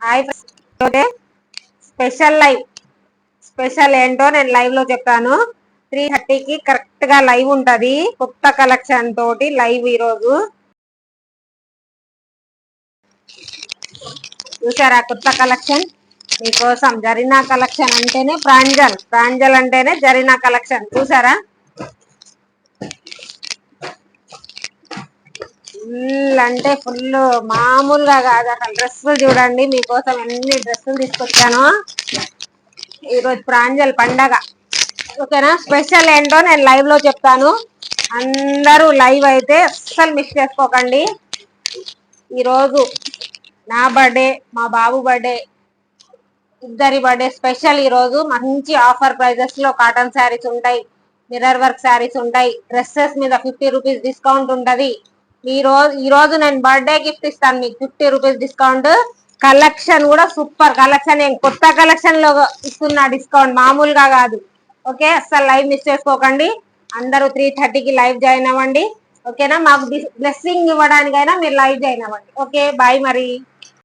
Hi special ఏంటో నేను live లో చెప్తాను. 3:30కి కరెక్ట్ గా లైవ్ ఉంటది. కొత్త కలెక్షన్ తోటి లైవ్ ఈ రోజు చూసారా? కొత్త కలెక్షన్ మీకోసం జరీనా కలెక్షన్ అంటేనే ప్రాంజల్ అంటేనే జరీనా కలెక్షన్. చూసారా? ఫుల్ అంటే ఫుల్ మామూలుగా కాదు అసలు. డ్రెస్సులు చూడండి, మీకోసం ఎన్ని డ్రెస్సులు తీసుకొచ్చాను. ఈరోజు ప్రాంజల్ పండగ, ఓకేనా? స్పెషల్ ఏంటో నేను లైవ్ లో చెప్తాను. అందరూ లైవ్ అయితే అస్సలు మిస్ చేసుకోకండి. ఈరోజు నా బర్త్డే, మా బాబు బర్త్డే, ఇద్దరి బర్త్డే స్పెషల్. ఈరోజు మంచి ఆఫర్ ప్రైజెస్ లో కాటన్ శారీస్ ఉంటాయి, మిర్రర్ వర్క్ శారీస్ ఉంటాయి. డ్రెస్సెస్ మీద 50 రూపీస్ డిస్కౌంట్ ఉంటది. ఈ రోజు నేను బర్త్డే గిఫ్ట్ ఇస్తాను మీకు, 50 రూపీస్ డిస్కౌంట్. కలెక్షన్ కూడా సూపర్ కలెక్షన్, నేను కొత్త కలెక్షన్ లో ఇస్తున్నా డిస్కౌంట్, మామూలుగా కాదు. ఓకే, అస్సలు లైవ్ మిస్ చేసుకోకండి. అందరూ 3:30కి లైవ్ జాయిన్ అవ్వండి, ఓకేనా? మాకు బ్లెస్సింగ్ ఇవ్వడానికైనా మీరు లైవ్ జాయిన్ అవ్వండి. ఓకే, బాయ్ మరి.